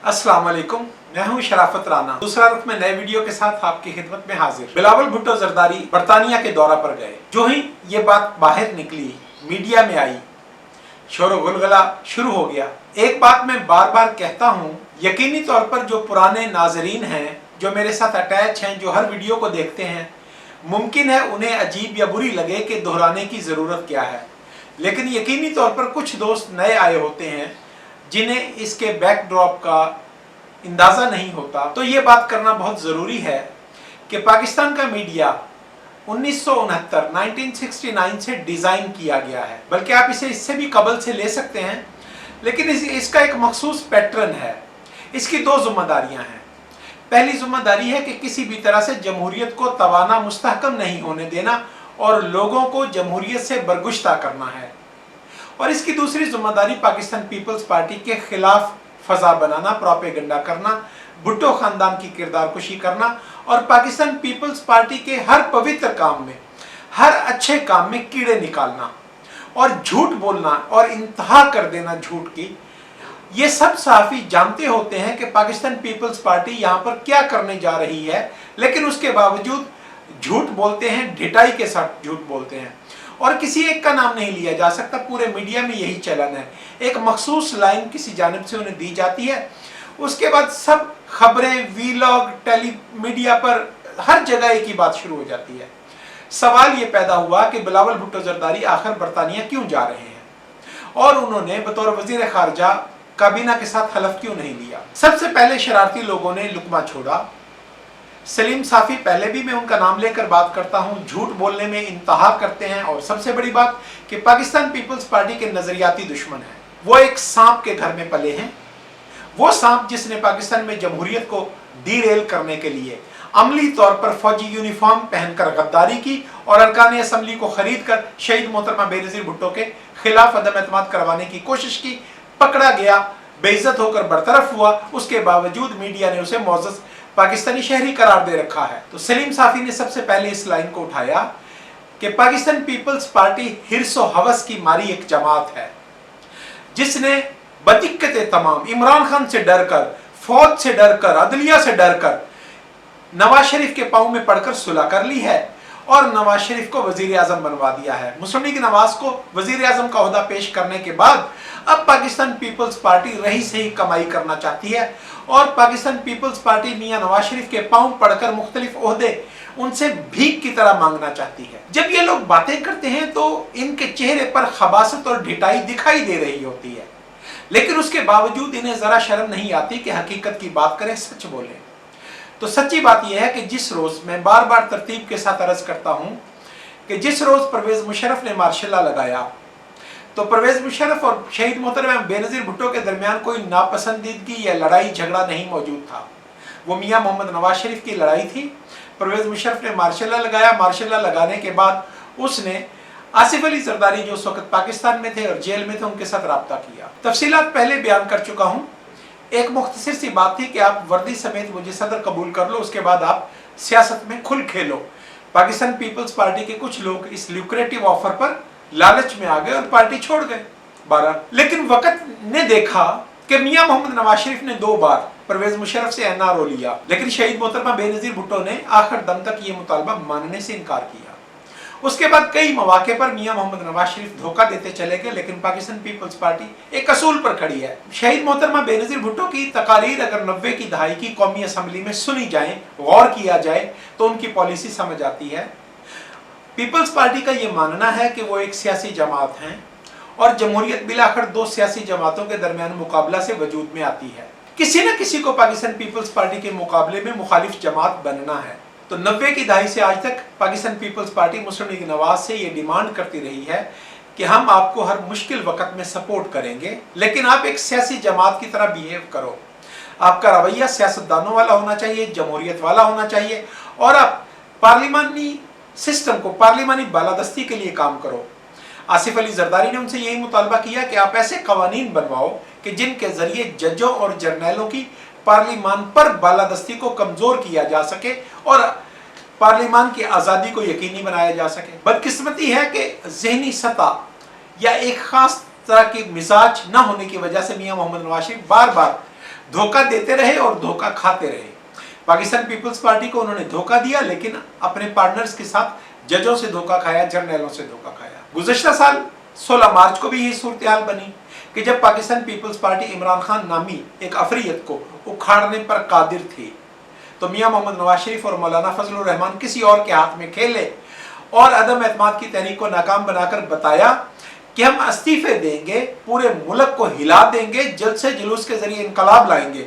अस्सलाम वालेकुम, मैं हूं शराफत राना। दूसरा रुख में नए वीडियो के साथ आपकी खिदमत में हाजिर। बिलावल भुट्टो जरदारी बरतानिया के दौरा पर गए। जो ही ये बात बाहर निकली, मीडिया में आई, शोर गुलगला शुरू हो गया। एक बात मैं बार बार कहता हूं, यकीनी तौर पर जो पुराने नाजरीन हैं, जो मेरे साथ अटैच हैं, जो हर वीडियो को देखते हैं, मुमकिन है उन्हें अजीब या बुरी लगे कि दोहराने की ज़रूरत क्या है। लेकिन यकीनी तौर पर कुछ दोस्त नए आए होते हैं जिन्हें इसके बैकड्रॉप का अंदाज़ा नहीं होता। तो ये बात करना बहुत ज़रूरी है कि पाकिस्तान का मीडिया 1969 से डिज़ाइन किया गया है, बल्कि आप इसे इससे भी कबल से ले सकते हैं। लेकिन इसका एक मखसूस पैटर्न है। इसकी दो जिम्मेदारियां हैं। पहली जिम्मेदारी है कि किसी भी तरह से जमहूरियत को तवाना मुस्तहकम नहीं होने देना और लोगों को जमहूरियत से बरगुश्ता करना है। और इसकी दूसरी जिम्मेदारी पाकिस्तान पीपल्स पार्टी के खिलाफ फजा बनाना, प्रोपेगेंडा करना, भुट्टो खानदान की किरदार कुशी करना और पाकिस्तान पीपल्स पार्टी के हर पवित्र काम में, हर अच्छे काम में कीड़े निकालना और झूठ बोलना और इंतहा कर देना झूठ की। ये सब सहाफ़ी जानते होते हैं कि पाकिस्तान पीपल्स पार्टी यहाँ पर क्या करने जा रही है, लेकिन उसके बावजूद झूठ बोलते हैं, ढिठाई के साथ झूठ बोलते हैं और किसी एक का नाम नहीं लिया जा सकता। पूरे मीडिया में यही चलन है। एक मखसूस लाइन किसी जानिब से उन्हें दी जाती है, उसके बाद सब खबरें, वीलॉग, टेली मीडिया पर हर जगह एक ही बात शुरू हो जाती है। सवाल ये पैदा हुआ कि बिलावल भुट्टो जरदारी आखिर बरतानिया क्यों जा रहे हैं और उन्होंने बतौर वजीर खारजा काबीना के साथ हलफ क्यों नहीं लिया। सबसे पहले शरारती लोगों ने लुकमा छोड़ा। सलीम साफ़ी, पहले भी मैं उनका नाम लेकर बात करता हूं, झूठ बोलने में इंतहा करते हैं। और सबसे बड़ी बात कि पाकिस्तान पीपल्स पार्टी के नजरियाती दुश्मन हैं। वो एक सांप के घर में पले हैं। वो सांप जिसने पाकिस्तान में जमहूरियत को डीरेल करने के लिए अमली तौर पर फौजी यूनिफॉर्म पहनकर गद्दारी की और अरकान असम्बली को खरीद कर शहीद मोहतरमा बेनज़ीर भुट्टो के खिलाफ अदम एतमाद करवाने की कोशिश की, पकड़ा गया, बेइज्जत होकर बरतरफ हुआ। उसके बावजूद मीडिया ने उसे मोअज़्ज़ज़ पाकिस्तानी शहरी करार दे रखा है। तो सलीम साफ़ी ने सबसे पहले इस लाइन को उठाया कि पाकिस्तान पीपल्स पार्टी हिर्स और हवस की मारी एक जमात है जिसने बदिक्कतें तमाम इमरान खान से डरकर, फौज से डरकर, अदलिया से डरकर नवाज शरीफ के पांव में पड़कर सुलह कर ली है और नवाज शरीफ को वजीर आजम बनवा दिया है। मुस्लिम लीग नवाज को वजीर आजम का ओहदा पेश करने के बाद अब पाकिस्तान पीपल्स पार्टी रही से ही कमाई करना चाहती है और पाकिस्तान पीपल्स पार्टी मियां नवाज शरीफ के पांव पड़कर मुख्तलिफ ओहदे उनसे भीख की तरह मांगना चाहती है। जब ये लोग बातें करते हैं तो इनके चेहरे पर खबासत और ढिठाई दिखाई दे रही होती है, लेकिन उसके बावजूद इन्हें जरा शर्म नहीं आती कि हकीकत की बात करें, सच बोलें। तो सच्ची बात यह है कि जिस रोज, मैं बार बार तरतीब के साथ अर्ज करता हूं कि जिस रोज परवेज मुशर्रफ ने मार्शल लगाया तो परवेज मुशर्रफ और शहीद मोहतरमा बेनज़ीर भुट्टो के दरमियान कोई नापसंदीदगी या लड़ाई झगड़ा नहीं मौजूद था। वो मियां मोहम्मद नवाज शरीफ की लड़ाई थी। परवेज मुशर्रफ ने मार्शल लगाया। मार्शल लगाने के बाद उसने आसिफ अली जरदारी जो उस वक्त पाकिस्तान में थे और जेल में थे, उनके साथ रब्ता किया। तफसीलात पहले बयान कर चुका हूँ। एक मुख्तसर सी बात थी कि आप वर्दी समेत मुझे सदर कबूल कर लो, उसके बाद आप सियासत में खुल खेलो। पाकिस्तान पीपल्स पार्टी के कुछ लोग इस ल्यूक्रेटिव ऑफर पर लालच में आ गए और पार्टी छोड़ गए 12। लेकिन वक्त ने देखा कि मियां मोहम्मद नवाज शरीफ ने 2 बार परवेज मुशर्रफ से एनआरओ लिया, लेकिन शहीद मोहतरमा बेनज़ीर भुट्टो ने आखिर दम तक ये मुतालबा मानने से इनकार किया। उसके बाद कई मौके पर मियां मोहम्मद नवाज शरीफ धोखा देते चले गए, लेकिन पाकिस्तान पीपल्स पार्टी एक असूल पर खड़ी है। शहीद मोहतरमा बेनज़ीर भुट्टो की तकारीर अगर 90 की दहाई की कौमी असम्बली में सुनी जाए, गौर किया जाए, तो उनकी पॉलिसी समझ आती है। पीपल्स पार्टी का ये मानना है कि वो एक सियासी जमात है और जमहूरियत बिलाखिर 2 सियासी जमातों के दरमियान मुकाबला से वजूद में आती है। किसी न किसी को पाकिस्तान पीपल्स पार्टी के मुकाबले में मुखालिफ जमात बनना है। तो 90 की दहाई से आज तक पाकिस्तान पीपल्स पार्टी मुस्लिम लीग नवाज से ये डिमांड करती रही है कि हम आपको हर मुश्किल वक्त में सपोर्ट करेंगे, लेकिन आप एक सियासी जमात की तरह बिहेव करो। आपका रवैया सियासतदानों वाला होना चाहिए, जमहूरियत वाला होना चाहिए और आप पार्लिमानी सिस्टम को, पार्लिमानी बालादस्ती के लिए काम करो। आसिफ अली जरदारी ने उनसे यही मुतालबा किया कि आप ऐसे कवानीन बनवाओ कि जिनके जरिए जजों और जर्नैलों की पार्लिमान पर बालादस्ती को कमजोर किया जा सके और पार्लिमान की आज़ादी को यकीनी बनाया जा सके। बदकिस्मती है कि जहनी सतह या एक खास तरह की मिजाज न होने की वजह से मियां मोहम्मद नवाज शरीफ बार बार धोखा देते रहे और धोखा खाते रहे। पाकिस्तान पीपल्स पार्टी को उन्होंने धोखा दिया, लेकिन अपने पार्टनर्स के साथ जजों से धोखा खाया, जर्नैलों से धोखा खाया। गुज़श्ता साल 16 मार्च को भी यही सूरत हाल बनी कि जब पाकिस्तान पीपल्स पार्टी इमरान खान नामी एक अफरियत को उखाड़ने पर कादिर थी, तो मियां मोहम्मद नवाज शरीफ और मौलाना फजलुर रहमान किसी और के हाथ में खेले और अदम एतमाद की तहरीक को नाकाम बनाकर बताया कि हम इस्तीफे देंगे, पूरे मुल्क को हिला देंगे, जलसे जुलूस के जरिए इनकलाब लाएंगे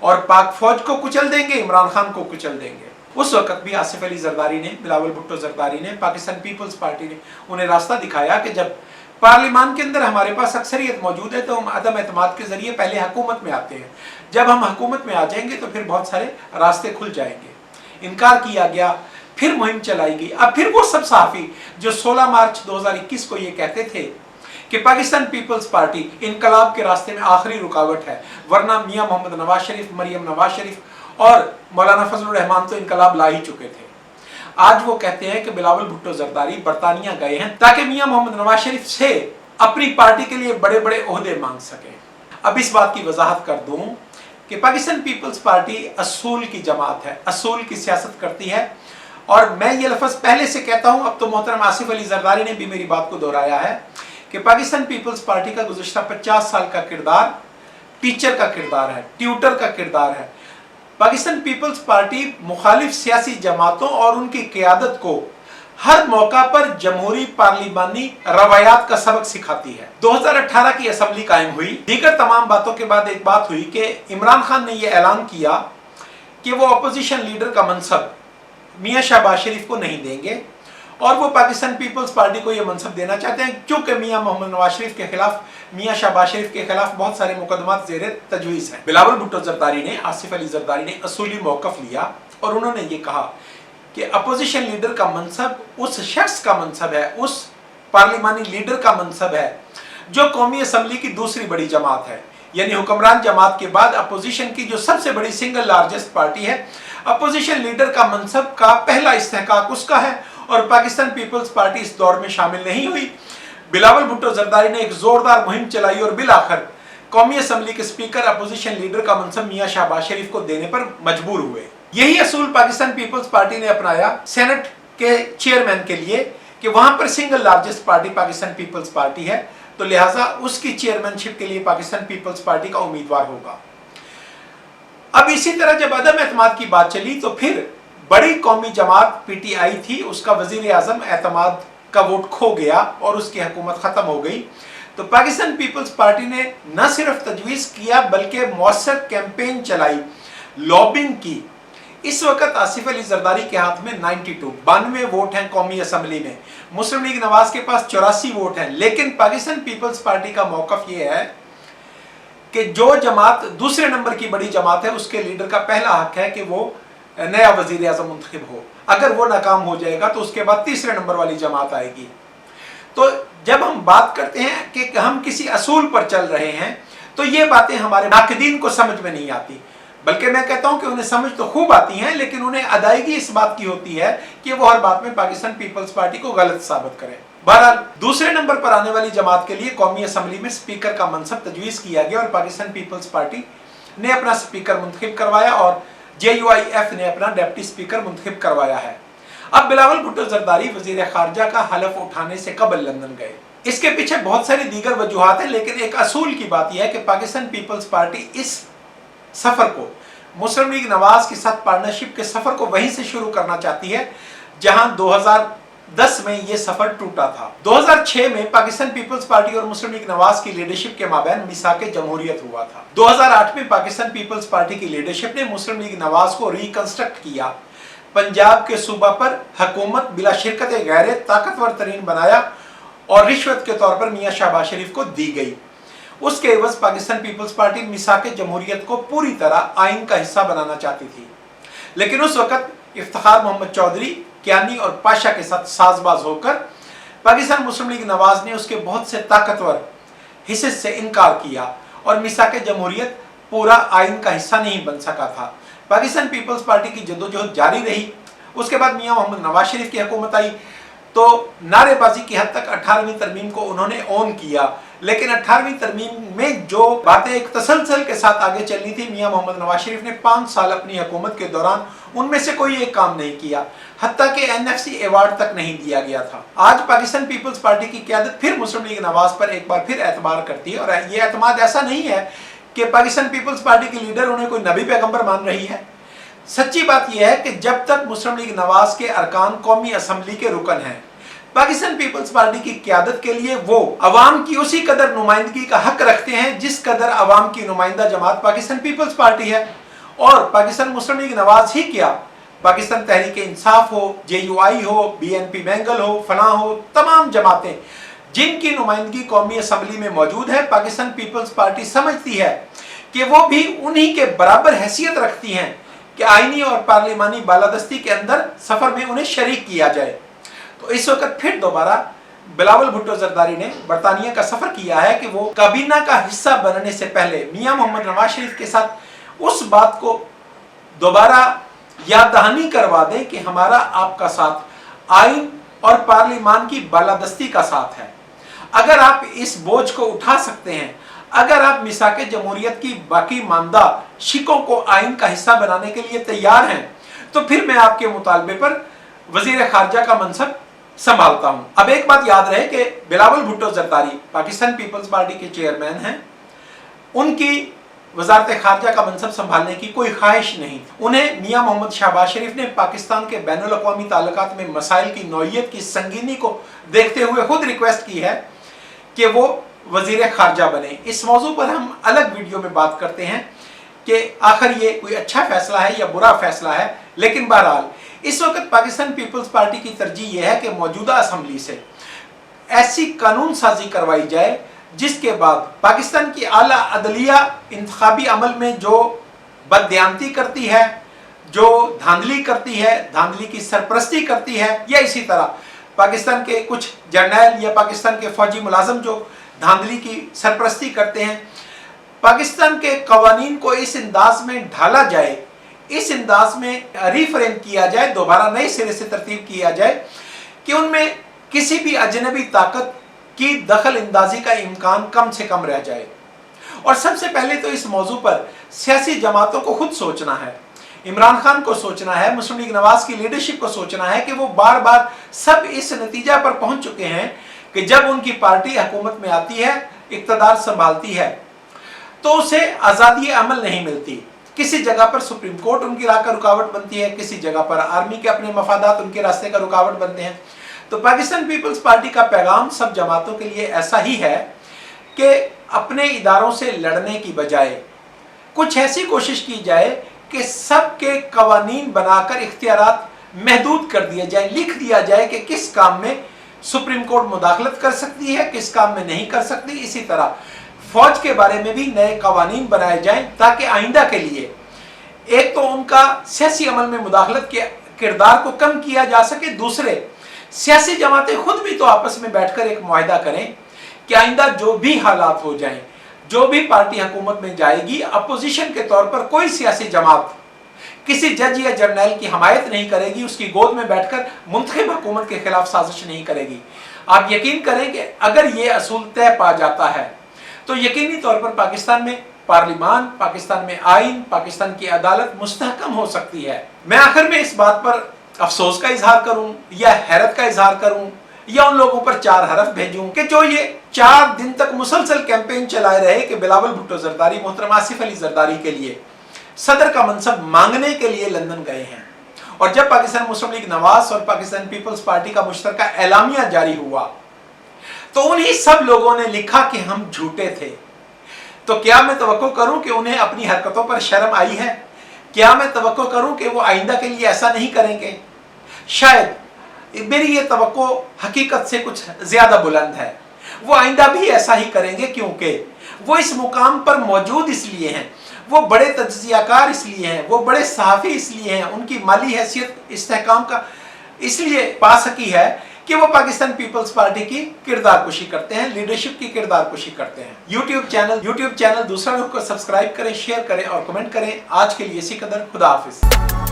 और पाक फौज को कुचल देंगे, इमरान खान को कुचल देंगे। उस वक्त भी आसिफ अली जरदारी ने, बिलावल भुट्टो जरदारी ने, पाकिस्तान पीपल्स पार्टी ने उन्हें रास्ता दिखाया कि जब पार्लियामान के अंदर हमारे पास अक्सरियत मौजूद है तो हम अदम एतमाद के जरिए पहले हुकूमत में आते हैं, जब हम हुकूमत में आ जाएंगे तो फिर बहुत सारे रास्ते खुल जाएंगे। इनकार किया गया, फिर मुहिम चलाई गई। अब फिर वो सब सहाफ़ी जो 16 मार्च 2021 को ये कहते थे कि पाकिस्तान पीपल्स पार्टी इनकलाब के रास्ते में आखिरी रुकावट है, वरना मियां मोहम्मद नवाज शरीफ, मरियम नवाज शरीफ और मौलाना फजलुर रहमान तो इनकलाब ला ही चुके थे, आज वो कहते हैं कि बिलावल भुट्टो जरदारी बरतानिया गए हैं ताकि मियां मोहम्मद नवाज शरीफ से अपनी पार्टी के लिए बड़े बड़े ओहदे मांग सकें। अब इस बात की वजाहत कर दूं कि पाकिस्तान पीपल्स पार्टी असूल की जमात है, असूल की सियासत करती है। और मैं ये लफ्ज़ पहले से कहता हूं, अब तो मोहतरम आसिफ अली जरदारी ने भी मेरी बात को दोहराया है कि पाकिस्तान पीपल्स पार्टी का गुज़श्ता 50 साल का किरदार टीचर का किरदार है, ट्यूटर का किरदार है। पाकिस्तान पीपल्स पार्टी मुखालिफ सियासी जमातों और उनकी क़यादत को हर मौका पर जमहूरी पार्लिमानी रवायात का सबक सिखाती है। 2018 की असम्बली कायम हुई, दीगर तमाम बातों के बाद एक बात हुई कि इमरान खान ने यह ऐलान किया कि वो अपोजिशन लीडर का मनसब मियां शहबाज शरीफ को नहीं देंगे और वो पाकिस्तान पीपल्स पार्टी को यह मनसब देना चाहते हैं, क्योंकि मियां मोहम्मद नवाज शरीफ के खिलाफ, मियां शहबाज शरीफ के खिलाफ बहुत सारे मुकदमात ज़ेरे तजवीज़ हैं। बिलावल भुट्टो जरदारी ने, आसिफ अली जरदारी ने असूली मौक़िफ़ लिया और उन्होंने ये कहा कि अपोजिशन लीडर का मनसब उस शख्स का मनसब है, उस पार्लिमानी लीडर का मनसब है जो कौमी असम्बली की दूसरी बड़ी जमात है, यानी हुक्मरान जमात के बाद अपोजिशन की जो सबसे बड़ी सिंगल लार्जेस्ट पार्टी है, अपोजिशन लीडर का मनसब का पहला इस्तेहकाक उसका है और पाकिस्तान पीपल्स पार्टी इस दौर में शामिल नहीं हुई। बिलावल भुट्टो जरदारी ने एक जोरदार मुहिम चलाई और बिल आखिर कौमी असम्बली के स्पीकर अपोजिशन लीडर का मनसब मियां शहबाज शरीफ को देने पर मजबूर हुए। यही असूल पाकिस्तान पीपल्स पार्टी ने अपनाया सेनेट के चेयरमैन के लिए कि वहां पर single largest party Pakistan Peoples Party है, तो लिहाजा उसकी चेयरमैनशिप के लिए पाकिस्तान पीपल्स पार्टी का उम्मीदवार होगा। अब इसी तरह जब अदम एतमाद की बात चली तो फिर बड़ी कौमी जमात पीटीआई थी, उसका वजीर आजम एतमाद का वोट खो गया और उसकी हुकूमत खत्म हो गई। तो पाकिस्तान पीपल्स पार्टी ने न सिर्फ तजवीज़ किया बल्कि मौसर कैंपेन चलाई, लॉबिंग की। इस वक्त आसिफ अली जरदारी के हाथ में 92 वोट हैं कौमी असम्बली में, मुस्लिम लीग नवाज के पास 84 वोट हैं, लेकिन पाकिस्तान पीपल्स पार्टी का मौक़िफ़ ये है कि जो जमात दूसरे नंबर की बड़ी जमात है उसके लीडर का पहला हक है कि वो नया वजीर आज़म मुंतखब हो। अगर वो नाकाम हो जाएगा तो उसके बाद तीसरे नंबर वाली जमात आएगी। तो जब हम बात करते हैं कि हम किसी असूल पर चल रहे हैं तो ये बातें हमारे नाक़दीन को समझ में नहीं आती, बल्कि मैं कहता हूं कि उन्हें समझ तो खूब आती हैं, लेकिन उन्हें अदायगी इस बात की होती है कि वो हर बात में पाकिस्तान पीपल्स पार्टी को गलत साबित करें। बहरहाल दूसरे नंबर पर आने वाली जमात के लिए कौमी असम्बली में स्पीकर का मनसब तजवीज़ किया गया और पाकिस्तान पीपल्स पार्टी ने अपना स्पीकर मुंतखब करवाया और JUIF ने अपना डिप्टी स्पीकर मुंतखब करवाया है। अब बिलावल भुट्टो जरदारी वजीर खारजा का हलफ उठाने से कबल लंदन गए। इसके पीछे बहुत सारी दीगर वजूहात हैं, लेकिन एक असूल की बात यह है कि पाकिस्तान पीपल्स पार्टी इस सफ़र को, मुस्लिम लीग नवाज के साथ पार्टनरशिप के सफ़र को वहीं से शुरू करना चाहती है जहां 2010 में ये सफ़र टूटा था। 2006 में पाकिस्तान पीपल्स पार्टी और मुस्लिम लीग नवाज की लीडरशिप के माबैन मिसाके जमहूरियत हुआ था। 2008 में पाकिस्तान पीपल्स पार्टी की लीडरशिप ने मुस्लिम लीग नवाज को रिकंस्ट्रक्ट किया, पंजाब के सूबा पर हुकूमत बिला शिरकत गैर ताकतवर तरीन बनाया और रिश्वत के तौर पर मियां शहबाज शरीफ को दी गई। उसके एवज पाकिस्तान पीपल्स पार्टी मिसाके जमहूरियत को पूरी तरह आइन का हिस्सा बनाना चाहती थी, लेकिन उस वक्त इफ्तिखार मोहम्मद चौधरी, कियानी और पाशा के साथ साजबाज होकर पाकिस्तान मुस्लिम लीग नवाज ने उसके बहुत से ताकतवर हिस्से से इनकार किया और मिसाके जमहूरियत पूरा आइन का हिस्सा नहीं बन सका था। पाकिस्तान पीपल्स पार्टी की जद्दोजहद जारी रही। उसके बाद मियां मोहम्मद नवाज शरीफ की हुकूमत आई तो नारेबाजी की हद तक 18वीं तरमीम को उन्होंने ऑन किया, लेकिन 18वीं तरमीम में जो बातें एक तसलसल के साथ आगे चलनी थी, मियां मोहम्मद नवाज शरीफ ने 5 साल अपनी हुकूमत के दौरान उनमें से कोई एक काम नहीं किया, हत्ता कि NFC अवार्ड तक नहीं दिया गया था। आज पाकिस्तान पीपल्स पार्टी की क़यादत फिर मुस्लिम लीग नवाज पर एक बार फिर एतबार करती है, और ये एतमाद ऐसा नहीं है कि पाकिस्तान पीपल्स पार्टी की लीडर उन्हें कोई नबी पैगंबर मान रही है। सच्ची बात यह है कि जब तक मुस्लिम लीग नवाज के अरकान कौमी असम्बली के रुकन हैं, पाकिस्तान पीपल्स पार्टी की क़यादत के लिए वो अवाम की उसी कदर नुमाइंदगी का हक रखते हैं जिस कदर अवाम की नुमाइंदा जमात पाकिस्तान पीपल्स पार्टी है। और पाकिस्तान मुस्लिम लीग नवाज ही क्या, पाकिस्तान तहरीक इंसाफ हो, JUI हो, BNP बेंगल हो, फलाह हो, तमाम जमातें जिनकी नुमाइंदगी कौमी असम्बली में मौजूद है, पाकिस्तान पीपल्स पार्टी समझती है कि वो भी उन्हीं के बराबर हैसियत रखती हैं कि आईनी और पार्लिमानी बालादस्ती के अंदर सफर में उन्हें शरीक किया जाए। तो इस वक्त फिर दोबारा बिलावल भुट्टो जरदारी ने बरतानिया का सफर किया है कि वो काबीना का हिस्सा बनने से पहले मियां मोहम्मद नवाज शरीफ के साथ उस बात को दोबारा याद दहानी करवा दें कि हमारा आपका साथ आईन और पार्लिमान की बालादस्ती का साथ है। अगर आप इस बोझ को उठा सकते हैं, अगर आप मिसाके जमहूरियत की बाकी मानदा शिकों को आईन का हिस्सा बनाने के लिए तैयार हैं, तो फिर मैं आपके मुतालबे पर वजीर खारजा का मनसब संभालता हूं। अब एक बात याद रहे कि बिलावल भुट्टो जरदारी पाकिस्तान पीपल्स पार्टी के चेयरमैन हैं, उनकी वजारत खारजा का मनसब संभालने की कोई ख्वाहिश नहीं। उन्हें मियां मोहम्मद शहबाज शरीफ ने पाकिस्तान के बैनुल अक़वामी ताल्लुकात में मसाइल की नौइयत की संगीनी को देखते हुए खुद रिक्वेस्ट की है कि वो वजीर खारजा बने। इस मौजू पर हम अलग वीडियो में बात करते हैं कि आखिर ये कोई अच्छा फैसला है या बुरा फैसला है। लेकिन बहरहाल इस वक्त पाकिस्तान पीपल्स पार्टी की तरजीह यह है कि मौजूदा असम्बली से ऐसी कानून साजी करवाई जाए जिसके बाद पाकिस्तान की आला अदलिया इंतखाबी अमल में जो बददियानती करती है, जो धांधली करती है, धांधली की सरपरस्ती करती है, या इसी तरह पाकिस्तान के कुछ जर्नैल या पाकिस्तान के फौजी मुलाजम जो धांधली की सरपरस्ती करते हैं, पाकिस्तान के कवानीन को इस अंदाज में ढाला जाए, इस अंदाज में रिफ्रेम किया जाए, दोबारा नए सिरे से तरतीब किया जाए कि उनमें किसी भी अजनबी ताकत की दखल अंदाजी का इम्कान कम से कम रह जाए। और सबसे पहले तो इस मौजू पर सियासी जमातों को खुद सोचना है, इमरान खान को सोचना है, मुस्लिम लीग नवाज की लीडरशिप को सोचना है कि वो बार बार सब इस नतीजा पर पहुंच चुके हैं कि जब उनकी पार्टी हुकूमत में आती है, इक़्तिदार संभालती है, तो उसे आज़ादी अमल नहीं मिलती। किसी जगह पर सुप्रीम कोर्ट उनकी राह का रुकावट बनती है, किसी जगह पर आर्मी के अपने मफादात उनके रास्ते का रुकावट बनते हैं। तो पाकिस्तान पीपल्स पार्टी का पैगाम सब जमातों के लिए ऐसा ही है कि अपने इदारों से लड़ने की बजाय कुछ ऐसी कोशिश की जाए कि सबके कवानीन बनाकर इख्तियारात महदूद कर दिए जाए, लिख दिया जाए कि किस काम में सुप्रीम कोर्ट मुदाखलत कर सकती है, किस काम में नहीं कर सकती। इसी तरह फौज के बारे में भी नए कवानीन बनाए जाएं ताकि आइंदा के लिए एक तो उनका सियासी अमल में मुदाखलत के किरदार को कम किया जा सके, दूसरे सियासी जमातें खुद भी तो आपस में बैठकर एक मुआहिदा करें कि आइंदा जो भी हालात हो जाएं, जो भी पार्टी हुकूमत में जाएगी, अपोजिशन के तौर पर कोई सियासी जमात किसी जज या जर्नैल की हमायत नहीं करेगी, उसकी गोद में बैठकर मुंतखब हुकूमत के खिलाफ साजिश नहीं करेगी। आप यकीन करें कि अगर ये असूल तय पा जाता है तो यकीनी तौर पर पाकिस्तान में पार्लिमान, पाकिस्तान में आइन, पाकिस्तान की अदालत मुस्तहकम हो सकती है। मैं आखिर में इस बात पर अफसोस का इजहार करूं या हैरत का इजहार करूं या उन लोगों पर 4 हरफ भेजूं कि जो ये 4 दिन तक मुसलसल कैंपेन चलाए रहे कि बिलावल भुट्टो जरदारी मोहतरम आसिफ अली जरदारी के लिए सदर का मनसब मांगने के लिए लंदन गए हैं, और जब पाकिस्तान मुस्लिम लीग नवाज और पाकिस्तान पीपल्स पार्टी का मुश्तरका एलामिया जारी हुआ तो उन्हीं सब लोगों ने लिखा कि हम झूठे थे। तो क्या मैं तवक्को करूं कि उन्हें अपनी हरकतों पर शर्म आई है? क्या मैं तवक्को करूं कि वो आइंदा के लिए ऐसा नहीं करेंगे? शायद मेरी ये तवक्को हकीकत से कुछ ज्यादा बुलंद है। वो आइंदा भी ऐसा ही करेंगे क्योंकि वो इस मुकाम पर मौजूद इसलिए हैं, वो बड़े तज्जियाकार इसलिए हैं, वो बड़े सहाफ़ी इसलिए हैं, उनकी माली हैसियत इस्तेहकाम का इसलिए पा सकी है कि वो पाकिस्तान पीपल्स पार्टी की किरदार कुशी करते हैं, लीडरशिप की किरदार कुशी करते हैं। यूट्यूब चैनल दूसरा लोग को सब्सक्राइब करें, शेयर करें और कमेंट करें। आज के लिए इसी कदर, खुदा हाफिज।